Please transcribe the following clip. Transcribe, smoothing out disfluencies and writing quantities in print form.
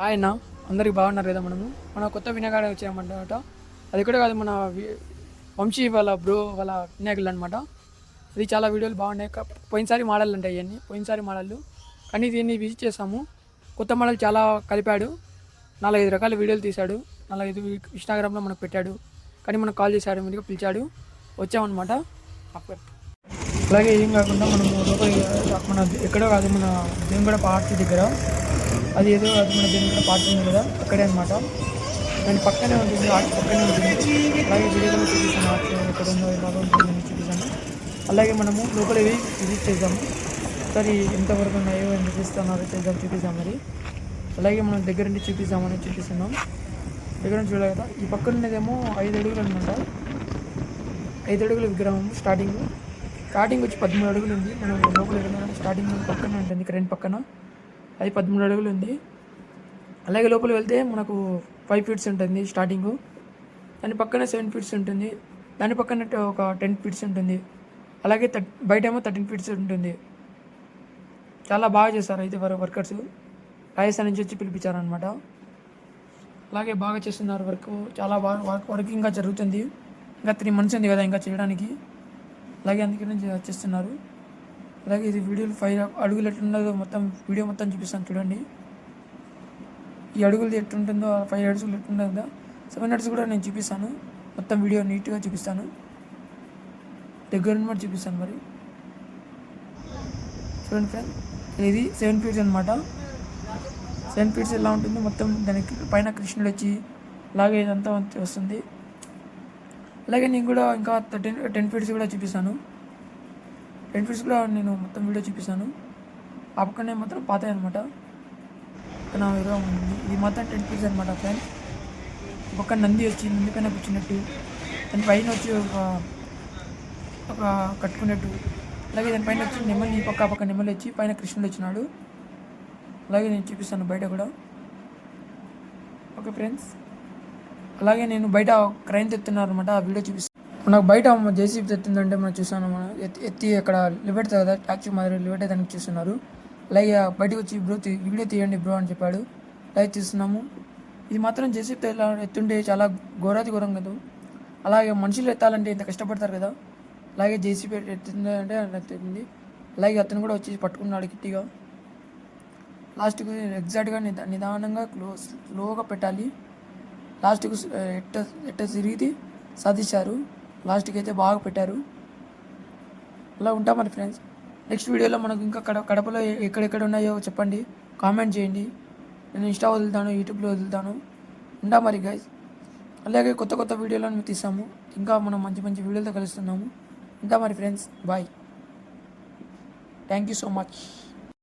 ఆయన అందరికి బాగున్నారు కదా. మన కొత్త వినాయకుడు వచ్చామన్నమాట. అది కూడా కాదు, మన వంశీ వాళ్ళ బ్రో వాళ్ళ వినాయకులు అనమాట. అది చాలా వీడియోలు బాగున్నాయి. పోయినసారి మోడల్ ఉంటాయి ఇవన్నీ, పోయినసారి మోడళ్ళు. కానీ దీన్ని విజిట్ చేసాము. కొత్త మోడల్ చాలా కలిపాడు. 4-5 రకాల వీడియోలు తీశాడు. 4-5 ఇన్స్టాగ్రామ్లో మనకు పెట్టాడు. కానీ మనకు కాల్ చేశాడు, మీరుగా పిలిచాడు, వచ్చామన్నమాట. అలాగే ఏం కాకుండా మనము మన ఎక్కడో కాదు, మన దేవునిగూడ పార్టీ దగ్గర, అది ఏదో అది మన దేవునిగూడ పార్టీ ఉంది కదా, అక్కడే అనమాట. దాని పక్కనే ఉంటుంది, ఆర్ట్ పక్కనే ఉంటుంది. అలాగే వీడియోలో చూపిస్తాను, ఆర్ట్ ఎక్కడ ఉందో ఎలాగో ఉంటుందని చూపిస్తాను. అలాగే మనము లోపలివి విజిట్ చేద్దాము. ఒకసారి ఎంతవరకు ఉన్నాయో ఎంత చూస్తున్నారో చూపిస్తాం మరి. అలాగే మనం దగ్గర నుండి చూపిస్తామని చూపిస్తున్నాం. దగ్గర నుంచి చూడాలి కదా. ఈ పక్కన ఉన్నదేమో 5 అడుగులు అనమాట. 5 అడుగుల విగ్రహం. స్టార్టింగ్ వచ్చి 13 అడుగులు ఉంది. మనం లోపల స్టార్టింగ్ పక్కన ఉంటుంది, కరెంట్ పక్కన. అది 13 అడుగులు ఉంది. అలాగే లోపల వెళ్తే మనకు 5 ఫీట్స్ ఉంటుంది స్టార్టింగు. దాని పక్కన 7 ఫీట్స్ ఉంటుంది. దాని పక్కన ఒక 10 ఫీట్స్ ఉంటుంది. అలాగే బయట ఏమో 13 ఫీట్స్ ఉంటుంది. చాలా బాగా చేస్తారు అయితే వర్కర్స్. రాజస్థాన్ నుంచి వచ్చి పిలిపించారనమాట. అలాగే బాగా చేస్తున్నారు వర్క్. చాలా బాగా వర్క్ ఇంకా జరుగుతుంది. ఇంకా 3 months ఉంది కదా ఇంకా చేయడానికి. అలాగే అందుకనే చేస్తున్నారు. అలాగే ఇది వీడియోలు 5 అడుగులు ఎట్లున్నదో మొత్తం వీడియో మొత్తం చూపిస్తాను చూడండి. ఈ అడుగులు ఎట్లుంటుందో, 5 అడుగులు ఎట్లుంటుందో, 7 అడుగులు కూడా నేను చూపిస్తాను. మొత్తం వీడియో నీట్గా చూపిస్తాను, దగ్గర నుండి చూపిస్తాను మరి. చూడండి ఫ్రెండ్, ఇది 7 ఫీట్స్ అనమాట. 7 ఫీట్స్ ఎలా ఉంటుంది మొత్తం. దానికి పైన కృష్ణుడు వచ్చి అలాగే ఇదంతా వస్తుంది. అలాగే నేను కూడా ఇంకా 10 ఫీట్స్ కూడా చూపిస్తాను. 10 ఫీట్స్ కూడా నేను మొత్తం వీడియో చూపిస్తాను. ఆ పక్కనే మాత్రం పాతాయి అనమాట. నా విగ్రహం ఉంది. ఇది మొత్తం 10 ఫీట్స్ అనమాట ఫ్రెండ్స్. పక్క నంది వచ్చి నంది పైన కూర్చున్నట్టు, దాని పైన వచ్చి ఒక కట్టుకున్నట్టు. అలాగే దాని పైన వచ్చి నెమ్మలి, పక్క నెమ్మలి వచ్చి పైన కృష్ణుడు వచ్చినాడు. అలాగే నేను చూపిస్తాను బయట కూడా. ఓకే ఫ్రెండ్స్, అలాగే నేను బయట క్రైన్ తెస్తున్నారు అనమాట. ఆ వీడియో చూపిస్తాను. నాకు బయట జేసీబీ తెస్తుందంటే మనం చూస్తాను. మనం ఎత్తి అక్కడ లిబెట్ కదా, ట్యాక్సీ మాదిరి లిబెట్ దానికి చూస్తున్నారు. అలాగే బయటకు వచ్చి బ్రో వీడియో తీయండి బ్రో అని చెప్పాడు. అలాగే తీస్తున్నాము. ఇది మాత్రం జేసీబీతో ఇలా ఎత్తుంటే చాలా ఘోరం కదా. అలాగే మనుషులు ఎత్తాలంటే ఇంత కష్టపడతారు కదా. అలాగే జేసీబీ ఎత్తుందంటే ఎత్తుంది. అలాగే అతను కూడా వచ్చి పట్టుకున్నాడు గట్టిగా. లాస్ట్కు ఎగ్జాక్ట్గా నిదానంగా స్లోగా పెట్టాలి. లాస్ట్కు ఎట్ట తిరిగి సాధించారు. లాస్ట్కి అయితే బాగా పెట్టారు. అలా ఉంటాం మరి ఫ్రెండ్స్. నెక్స్ట్ వీడియోలో మనకు ఇంకా కడపలో ఎక్కడెక్కడ ఉన్నాయో చెప్పండి, కామెంట్ చేయండి. నేను ఇన్స్టా వదులుతాను, యూట్యూబ్లో వదులుతాను. ఉంటా మరి గైస్. అలాగే కొత్త వీడియోలను తీసాము. ఇంకా మనం మంచి వీడియోలతో కలుస్తున్నాము. ఉంటా మరి friends, bye. Thank you so much.